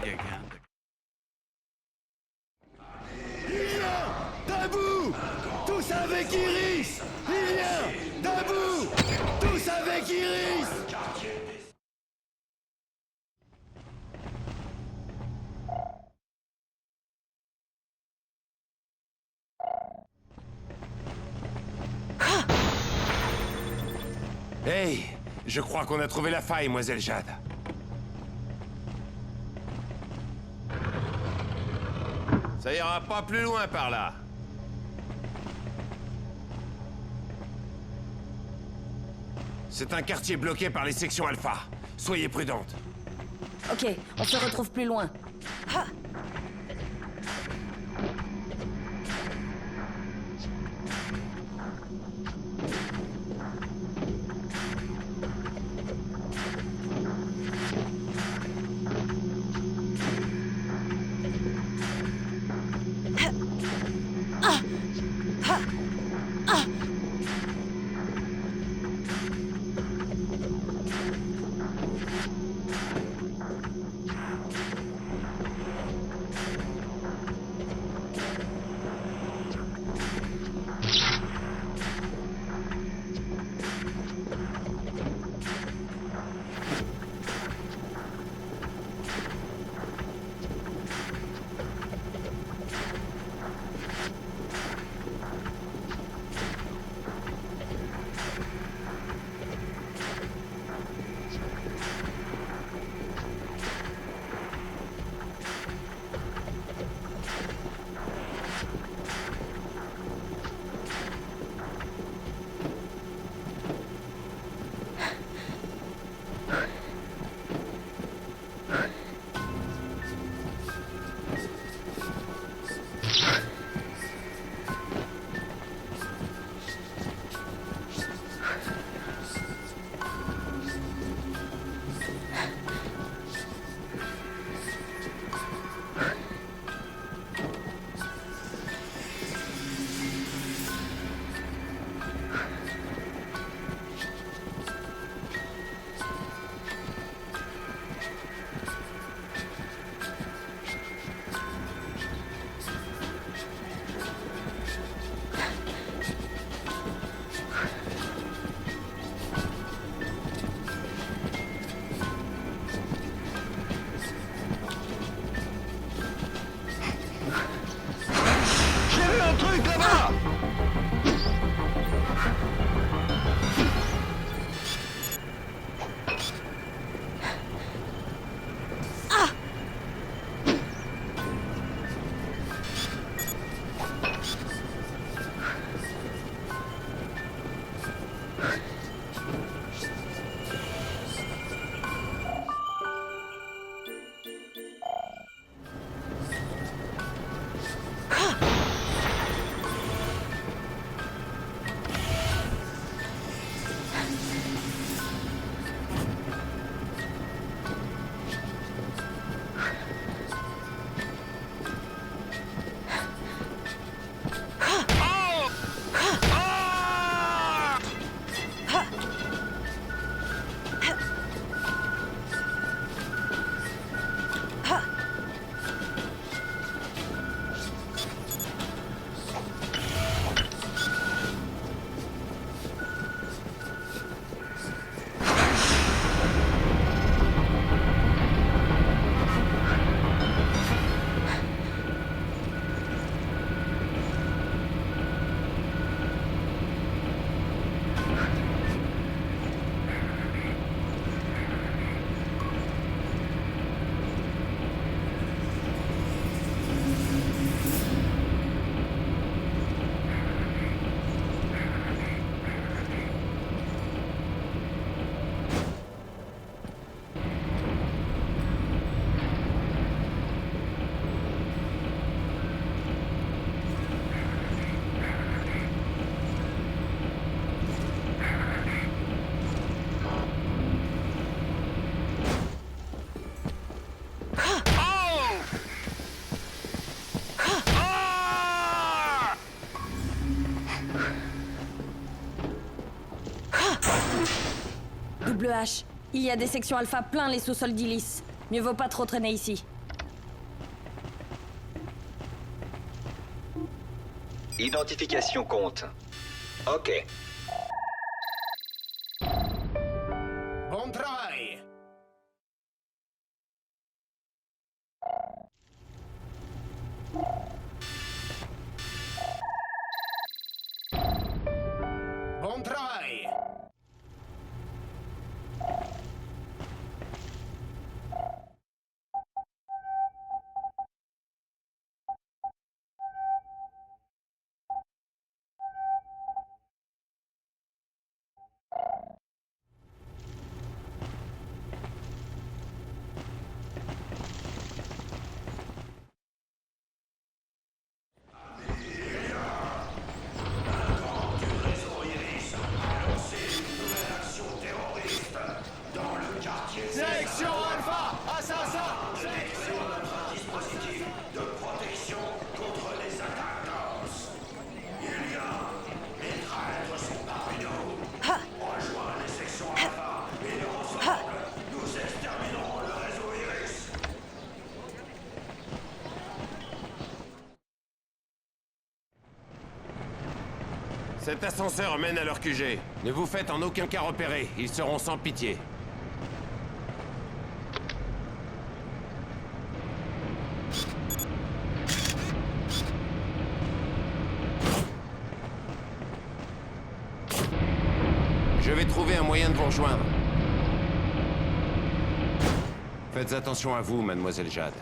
quelqu'un. Debout! Tous avec Iris! Il y a debout! Tous avec Iris! Hey, je crois qu'on a trouvé la faille, Mlle Jade. Ça ira pas plus loin par là. C'est un quartier bloqué par les sections Alpha. Soyez prudentes. Ok, on se retrouve plus loin. Ha! Double H, il y a des sections alpha plein les sous-sols d'Illis. Mieux vaut pas trop traîner ici. Identification compte. Ok. Bon travail. Bon travail. Section Alpha! Assassin! Cet ascenseur mène à leur QG. Ne vous faites en aucun cas repérer, ils seront sans pitié. Je vais trouver un moyen de vous rejoindre. Faites attention à vous, mademoiselle Jade.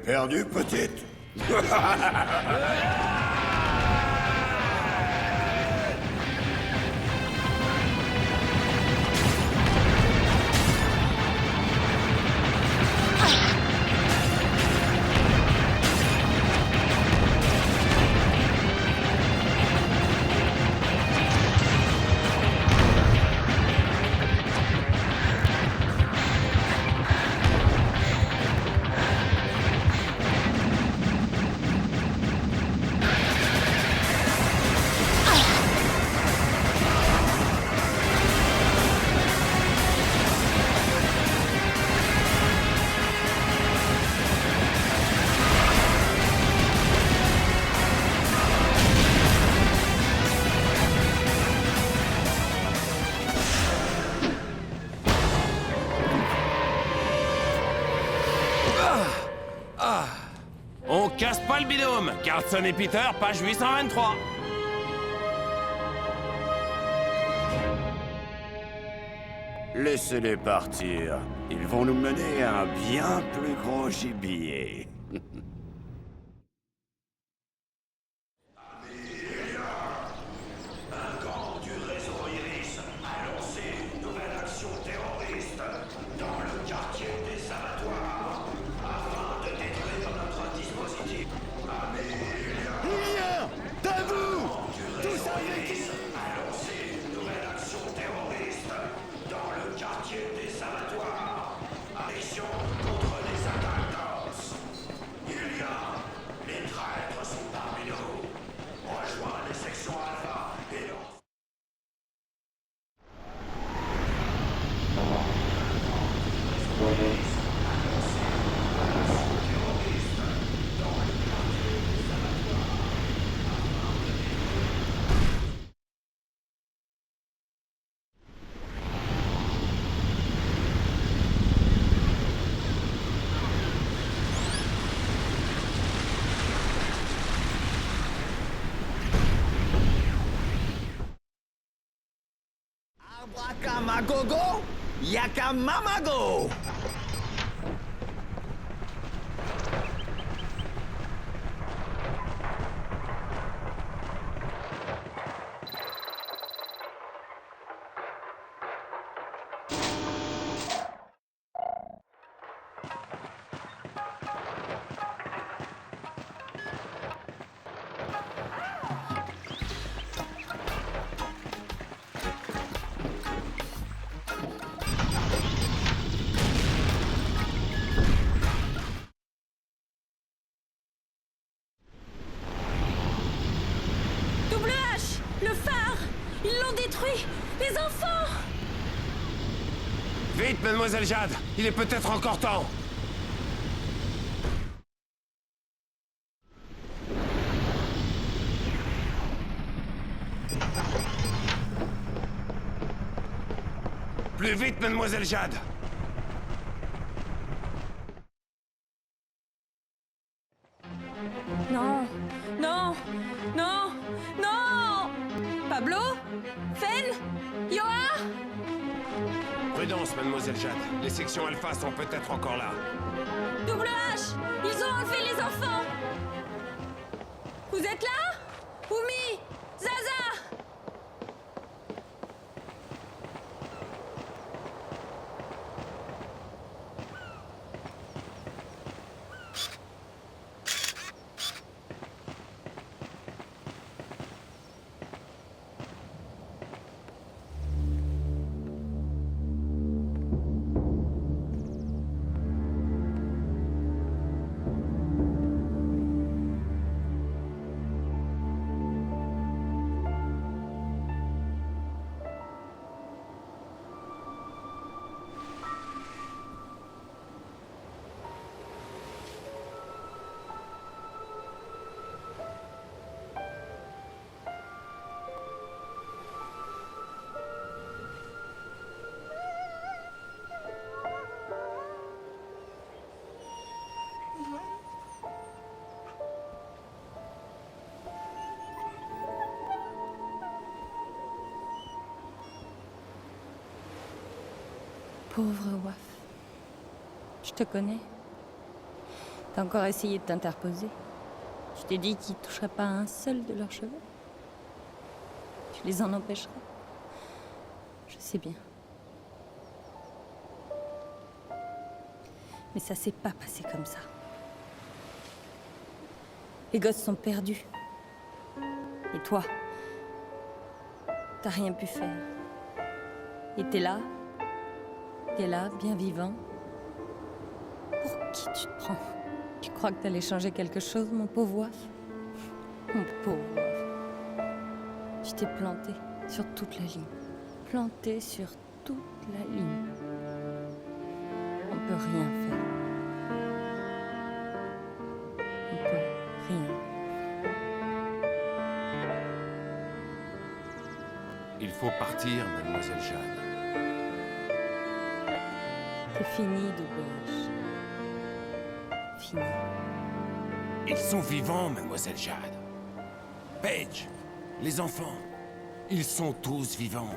Perdu, petite. fois le binôme. Carlson et Peter, page 823. Laissez-les partir. Ils vont nous mener à un bien plus gros gibier. Lien! Debout! Tous avec Iris! Abracamagogo, yakamamago! Double H! Le phare! Ils l'ont détruit! Les enfants! Vite, mademoiselle Jade. Il est peut-être encore temps. Plus vite, mademoiselle Jade. Non! Non! Non! Non! Pablo? Fen? Yoa? Prudence, mademoiselle Jade. Les sections Alpha sont peut-être encore là. Double H! Ils ont enlevé les enfants! Vous êtes là? Oumi! Zaza! Pauvre Waf. Je te connais. T'as encore essayé de t'interposer. Je t'ai dit qu'ils ne toucheraient pas un seul de leurs cheveux. Tu les en empêcherais. Je sais bien. Mais ça s'est pas passé comme ça. Les gosses sont perdus. Et toi, t'as rien pu faire. Et t'es là, bien vivant. Pour qui tu te prends? Tu crois que t'allais changer quelque chose, mon pauvre Waf? Mon pauvre Waf. Tu t'es planté sur toute la ligne. Planté sur toute la ligne. On peut rien faire. On peut rien. Il faut partir, mademoiselle Jade. C'est fini, Double H. Fini. Ils sont vivants, mademoiselle Jade. Paige, les enfants, ils sont tous vivants.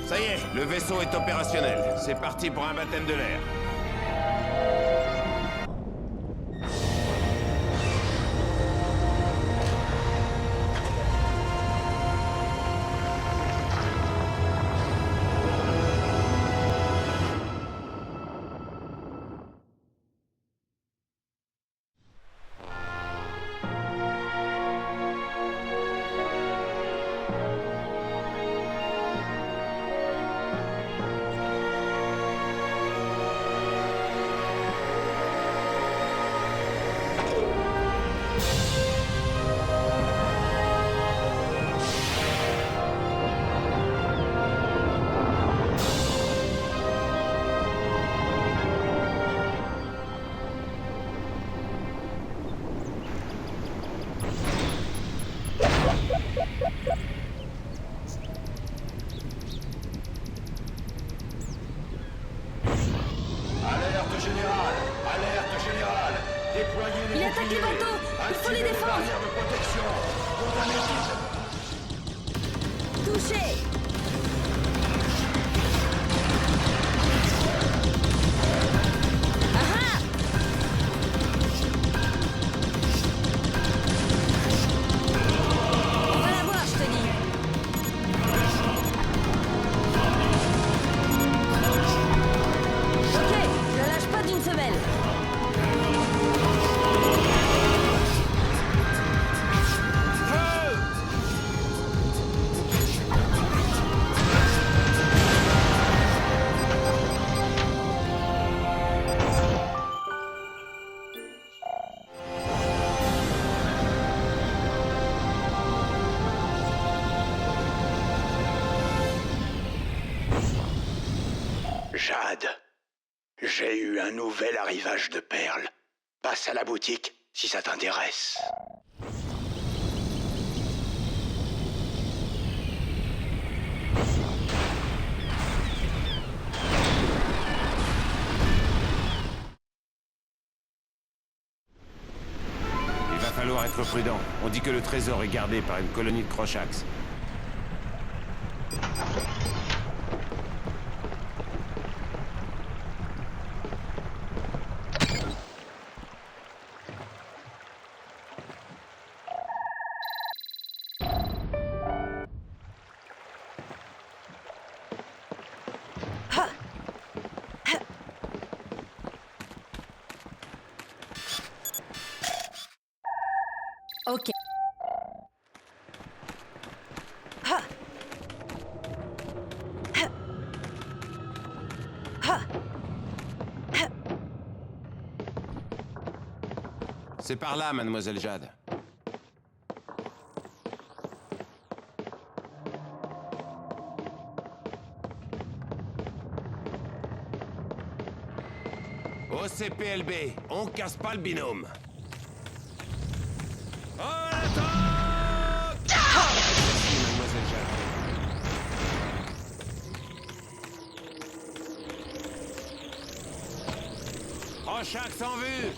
Ça y est, le vaisseau est opérationnel. C'est parti pour un baptême de l'air. Alerte générale! Alerte générale! Déployez les Il attaque les boucliers. bateaux! Il faut les Activez défendre. barrières de protection! Condamnez-les. Touché! Ah ah! On va la voir, je te dis. Ok, ne lâche pas d'une semelle. Jade, j'ai eu un nouvel arrivage de perles. Passe à la boutique si ça t'intéresse. Il va falloir être prudent. On dit que le trésor est gardé par une colonie de Croshax. Ok. C'est par là, mademoiselle Jade. OCPLB, on casse pas le binôme. En attaque! Merci, mademoiselle Jade. Croshax en vue!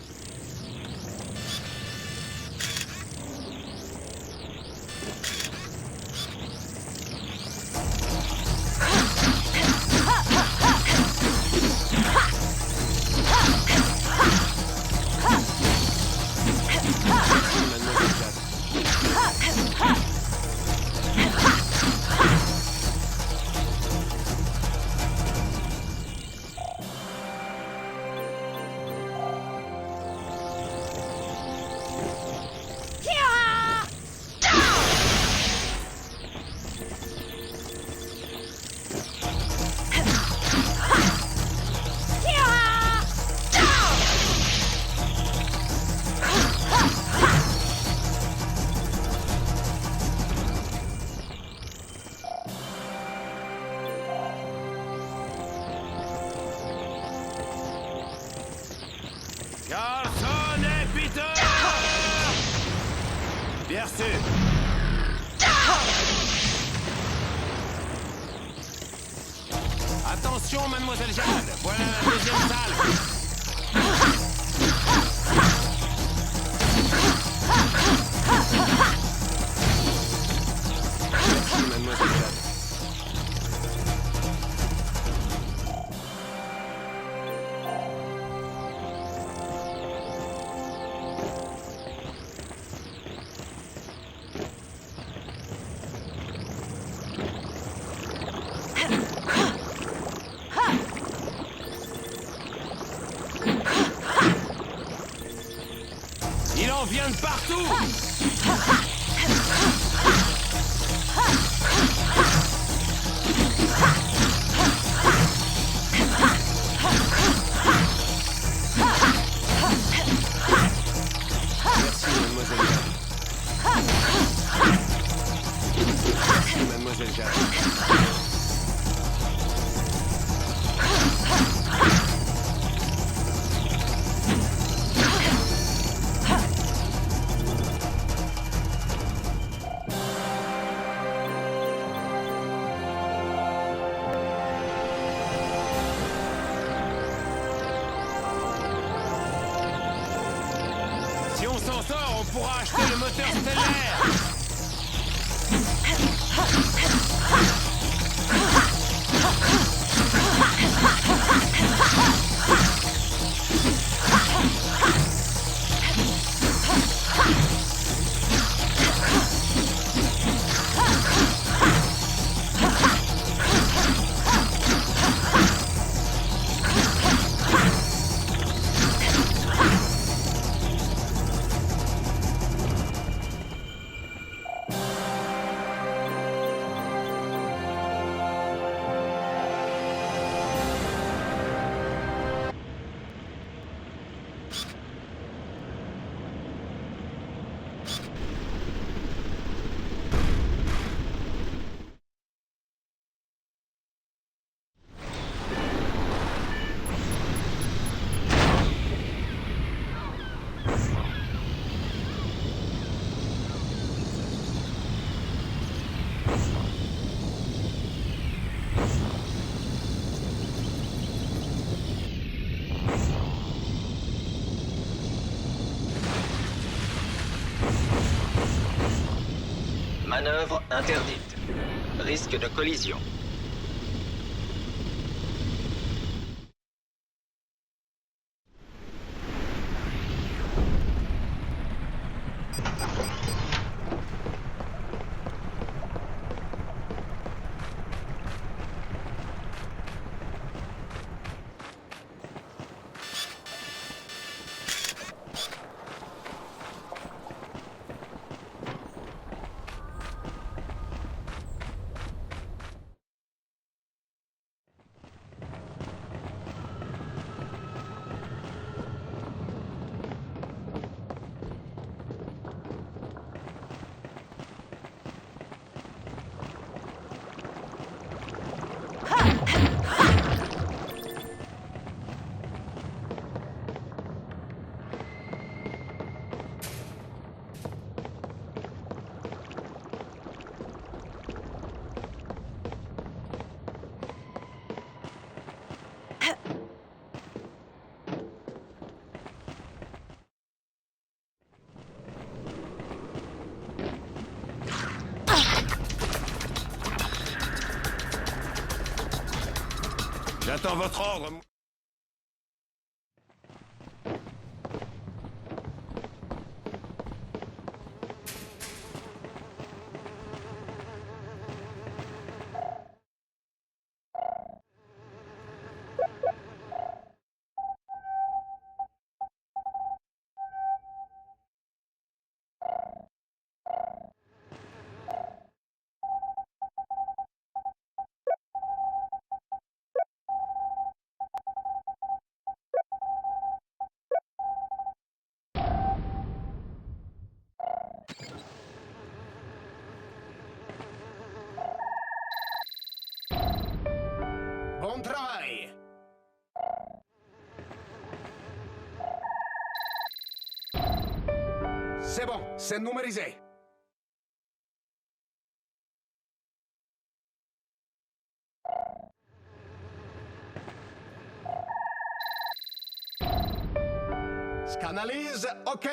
Carlson et Peter! Bien sûr! Attention, mademoiselle Jade! Voilà la deuxième salle! Merci, mademoiselle Jade. Il en vient de partout! Merci, mademoiselle Jade. Merci, mademoiselle Jade. Si on s'en sort, on pourra acheter le moteur stellaire! Manœuvre interdite. Risque de collision. J'attends votre ordre. Bon travail. C'est bon, c'est numérisé. Scanalise, OK.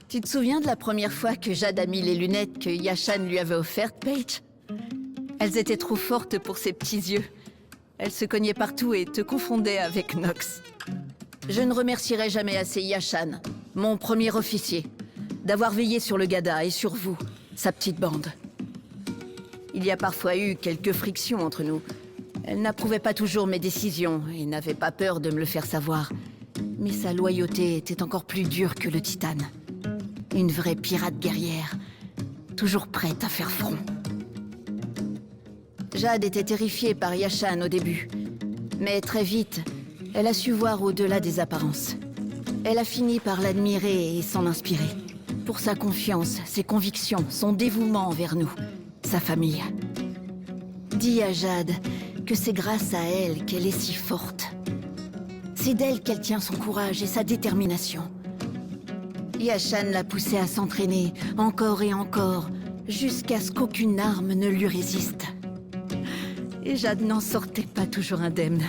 Tu te souviens de la première fois que Jade a mis les lunettes que Yashan lui avait offertes, Paige? Elles étaient trop fortes pour ses petits yeux. Elles se cognaient partout et te confondaient avec Nox. Je ne remercierai jamais assez Yashan, mon premier officier, d'avoir veillé sur le Gada et sur vous, sa petite bande. Il y a parfois eu quelques frictions entre nous. Elle n'approuvait pas toujours mes décisions et n'avait pas peur de me le faire savoir. Mais sa loyauté était encore plus dure que le titane. Une vraie pirate guerrière, toujours prête à faire front. Jade était terrifiée par Yashan au début, mais très vite, elle a su voir au-delà des apparences. Elle a fini par l'admirer et s'en inspirer. Pour sa confiance, ses convictions, son dévouement envers nous, sa famille. Dis à Jade que c'est grâce à elle qu'elle est si forte. C'est d'elle qu'elle tient son courage et sa détermination. Yashan l'a poussée à s'entraîner, encore et encore, jusqu'à ce qu'aucune arme ne lui résiste. Et Jade n'en sortait pas toujours indemne.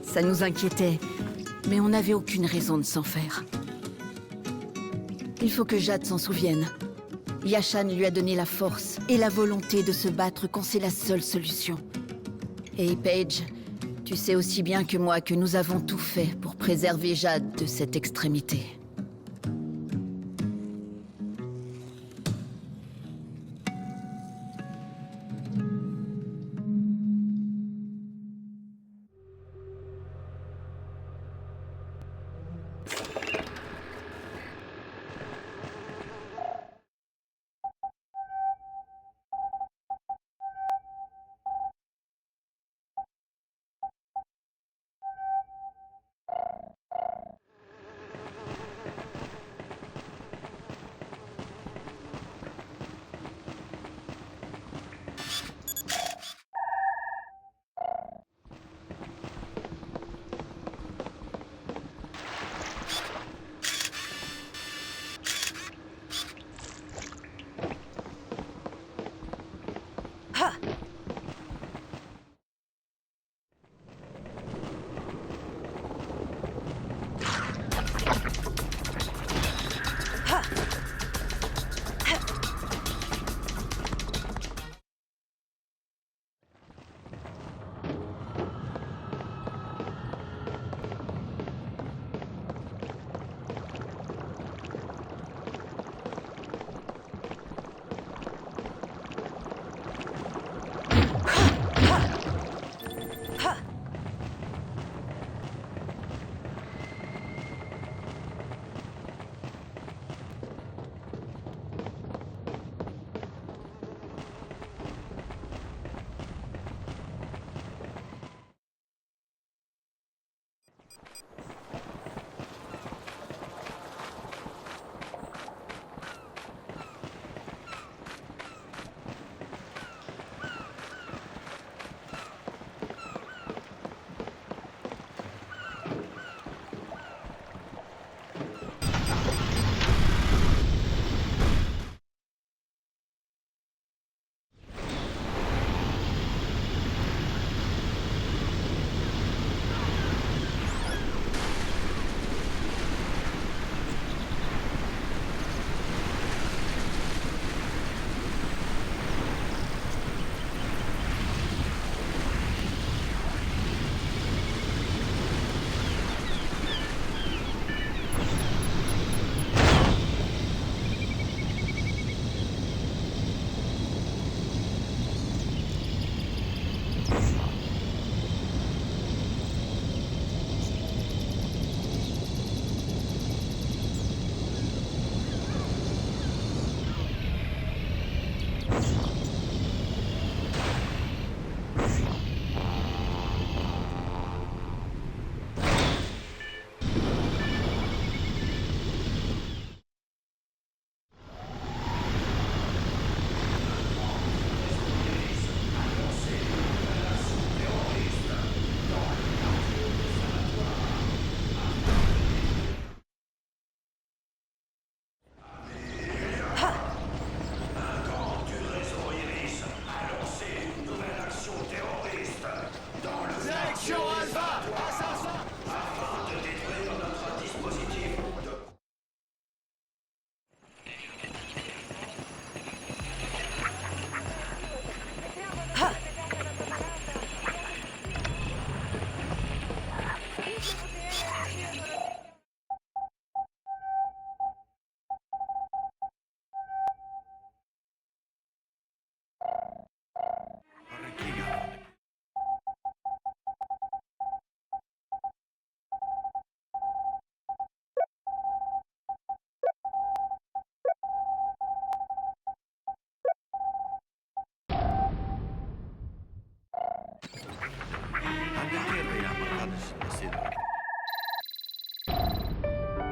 Ça nous inquiétait, mais on n'avait aucune raison de s'en faire. Il faut que Jade s'en souvienne. Yashan lui a donné la force et la volonté de se battre quand c'est la seule solution. Et Paige, tu sais aussi bien que moi que nous avons tout fait pour préserver Jade de cette extrémité.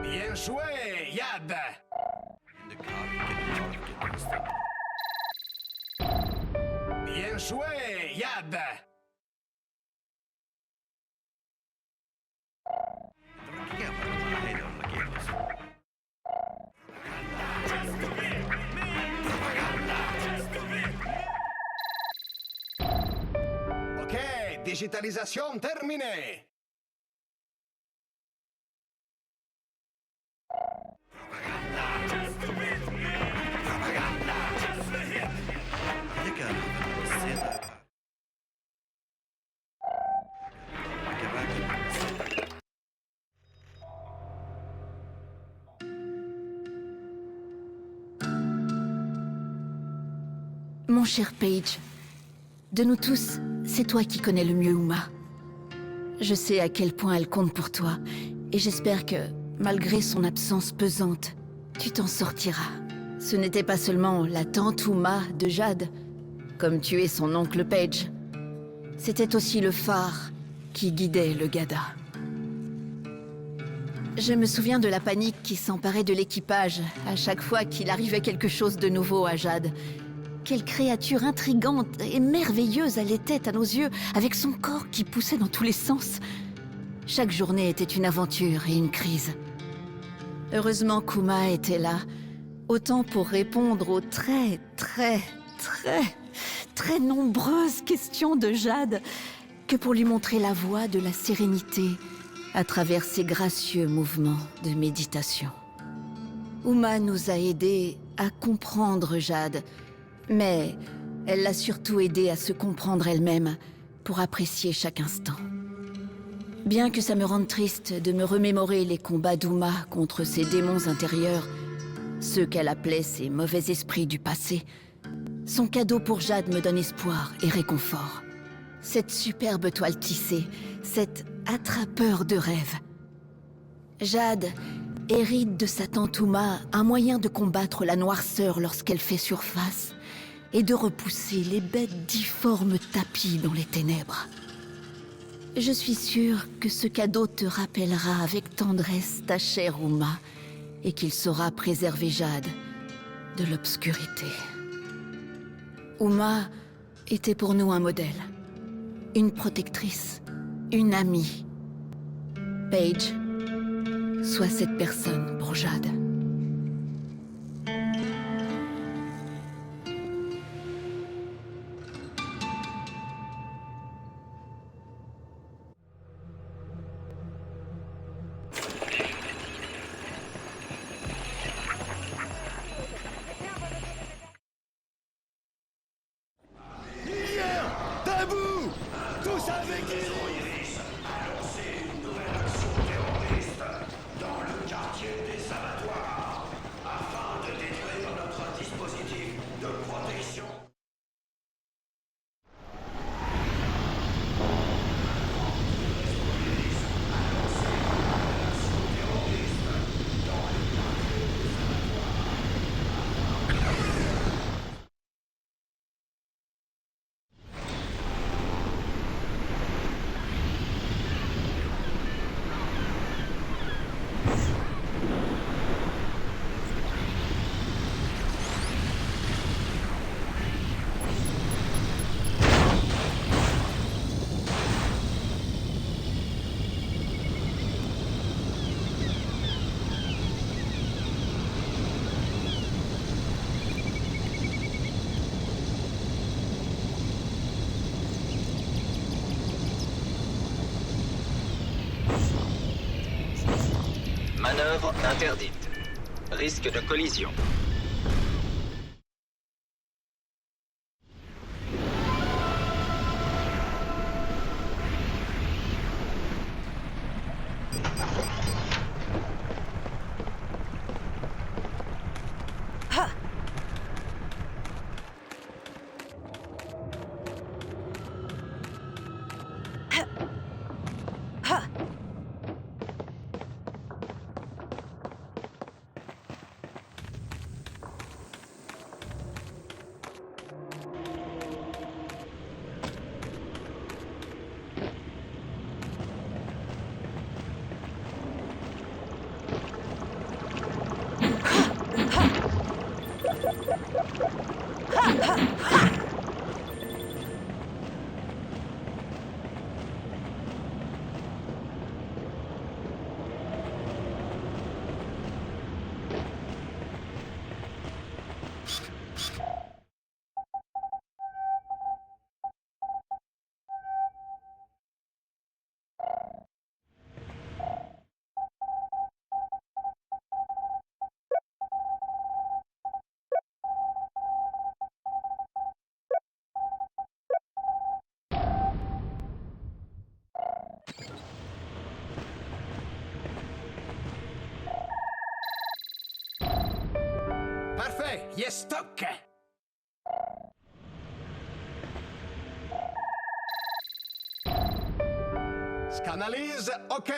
Bien joué, Yad! Bien joué, Yad! Ok, digitalisation terminée! Mon cher Paige, de nous tous, c'est toi qui connais le mieux Uma. Je sais à quel point elle compte pour toi, et j'espère que, malgré son absence pesante, tu t'en sortiras. Ce n'était pas seulement la tante Uma de Jade, comme tu es son oncle Paige. C'était aussi le phare qui guidait le Gada. Je me souviens de la panique qui s'emparait de l'équipage à chaque fois qu'il arrivait quelque chose de nouveau à Jade. Quelle créature intrigante et merveilleuse elle était à nos yeux, avec son corps qui poussait dans tous les sens. Chaque journée était une aventure et une crise. Heureusement qu'Uma était là, autant pour répondre aux très nombreuses questions de Jade, que pour lui montrer la voie de la sérénité à travers ses gracieux mouvements de méditation. Uma nous a aidés à comprendre Jade, mais elle l'a surtout aidée à se comprendre elle-même pour apprécier chaque instant. Bien que ça me rende triste de me remémorer les combats d'Uma contre ses démons intérieurs, ceux qu'elle appelait ses mauvais esprits du passé, son cadeau pour Jade me donne espoir et réconfort. Cette superbe toile tissée, cet attrapeur de rêves. Jade hérite de sa tante Uma un moyen de combattre la noirceur lorsqu'elle fait surface et de repousser les bêtes difformes tapies dans les ténèbres. Je suis sûre que ce cadeau te rappellera avec tendresse ta chère Uma et qu'il saura préserver Jade de l'obscurité. Uma était pour nous un modèle, une protectrice, une amie. Paige, sois cette personne pour Jade. Debout! Tous avec Iris! Dans le quartier des abattoirs, afin de détruire notre dispositif de protection. Manœuvre interdite. Risque de collision. Yestock! Scanalise, ok.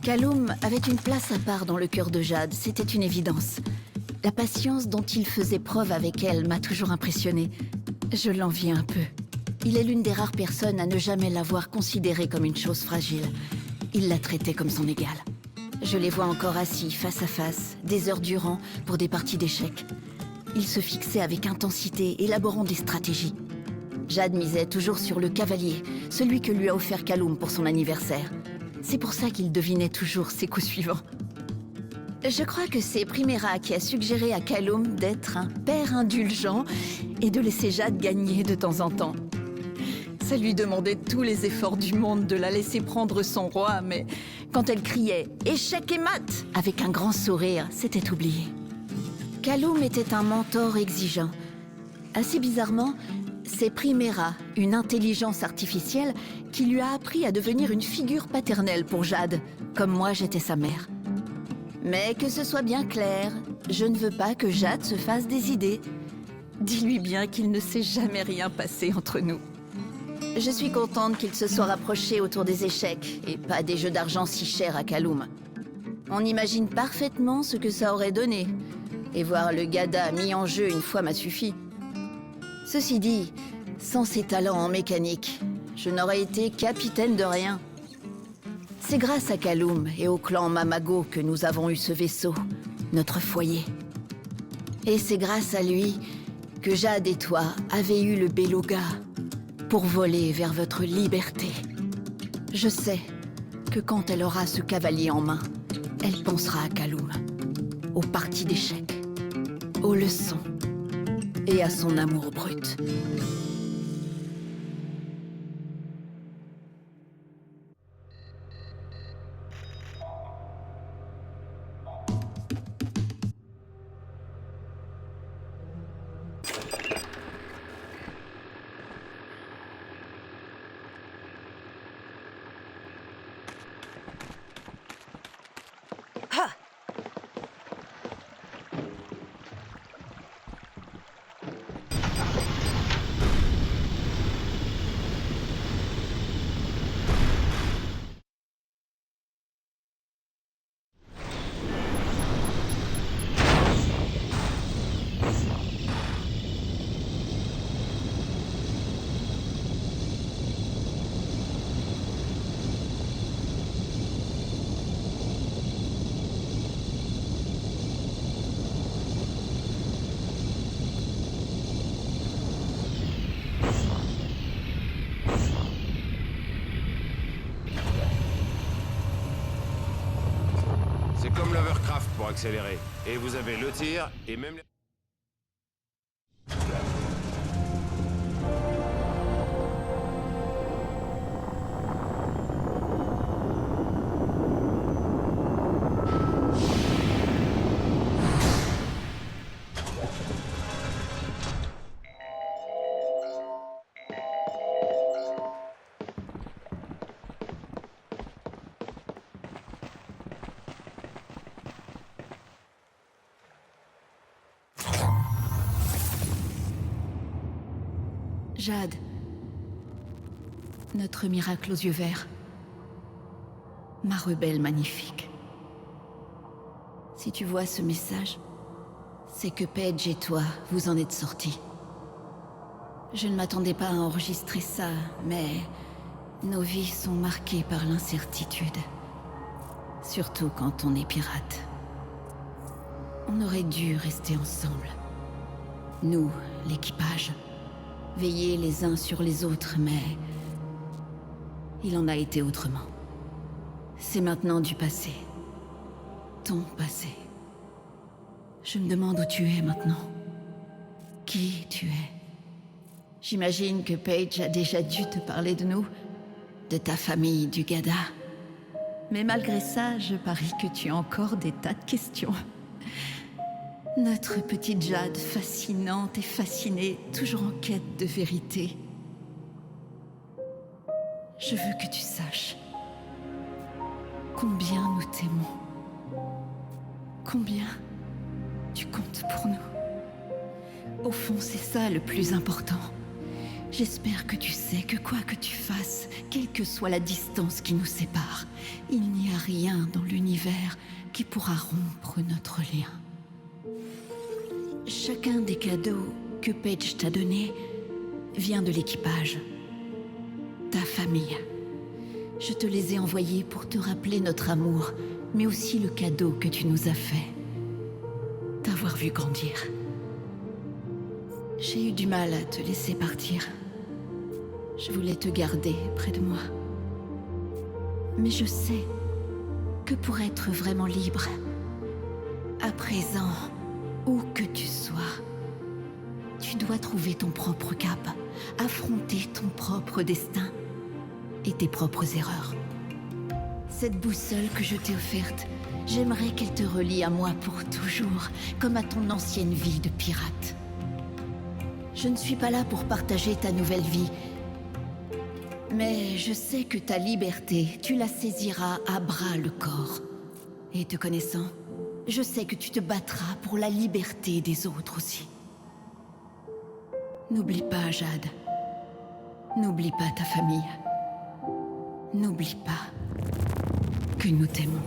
Callum avait une place à part dans le cœur de Jade, c'était une évidence. La patience dont il faisait preuve avec elle m'a toujours impressionnée. Je l'enviais un peu. Il est l'une des rares personnes à ne jamais l'avoir considérée comme une chose fragile. Il la traitait comme son égale. Je les vois encore assis, face à face, des heures durant, pour des parties d'échecs. Ils se fixaient avec intensité, élaborant des stratégies. Jade misait toujours sur le cavalier, celui que lui a offert Callum pour son anniversaire. C'est pour ça qu'il devinait toujours ses coups suivants. Je crois que c'est Primera qui a suggéré à Callum d'être un père indulgent et de laisser Jade gagner de temps en temps. Ça lui demandait tous les efforts du monde de la laisser prendre son roi, mais quand elle criait « Échec et mat !» avec un grand sourire, c'était oublié. Callum était un mentor exigeant. Assez bizarrement, c'est Primera, une intelligence artificielle, qui lui a appris à devenir une figure paternelle pour Jade, comme moi j'étais sa mère. Mais que ce soit bien clair, je ne veux pas que Jade se fasse des idées. Dis-lui bien qu'il ne s'est jamais rien passé entre nous. Je suis contente qu'il se soit rapproché autour des échecs, et pas des jeux d'argent si chers à Callum. On imagine parfaitement ce que ça aurait donné, et voir le gada mis en jeu une fois m'a suffi. Ceci dit, sans ses talents en mécanique, je n'aurais été capitaine de rien. C'est grâce à Callum et au clan Mamago que nous avons eu ce vaisseau, notre foyer. Et c'est grâce à lui que Jade et toi avez eu le Beluga pour voler vers votre liberté. Je sais que quand elle aura ce cavalier en main, elle pensera à Callum, aux parties d'échecs, aux leçons et à son amour brut. C'est comme l'Overcraft pour accélérer. Et vous avez le tir et même les... Jade. Notre miracle aux yeux verts. Ma rebelle magnifique. Si tu vois ce message, c'est que Paige et toi, vous en êtes sortis. Je ne m'attendais pas à enregistrer ça, mais nos vies sont marquées par l'incertitude. Surtout quand on est pirate. On aurait dû rester ensemble. Nous, l'équipage, veiller les uns sur les autres, mais il en a été autrement. C'est maintenant du passé. Ton passé. Je me demande où tu es maintenant. Qui tu es. J'imagine que Paige a déjà dû te parler de nous, de ta famille, du Gada. Mais malgré ça, je parie que tu as encore des tas de questions. Notre petite Jade, fascinante et fascinée, toujours en quête de vérité. Je veux que tu saches combien nous t'aimons. Combien tu comptes pour nous. Au fond, c'est ça le plus important. J'espère que tu sais que quoi que tu fasses, quelle que soit la distance qui nous sépare, il n'y a rien dans l'univers qui pourra rompre notre lien. Chacun des cadeaux que Paige t'a donnés vient de l'équipage. Ta famille. Je te les ai envoyés pour te rappeler notre amour, mais aussi le cadeau que tu nous as fait. T'avoir vu grandir. J'ai eu du mal à te laisser partir. Je voulais te garder près de moi. Mais je sais que pour être vraiment libre, à présent, où que tu sois, tu dois trouver ton propre cap, affronter ton propre destin et tes propres erreurs. Cette boussole que je t'ai offerte, j'aimerais qu'elle te relie à moi pour toujours, comme à ton ancienne vie de pirate. Je ne suis pas là pour partager ta nouvelle vie, mais je sais que ta liberté, tu la saisiras à bras le corps. Et te connaissant, je sais que tu te battras pour la liberté des autres aussi. N'oublie pas, Jade. N'oublie pas ta famille. N'oublie pas que nous t'aimons.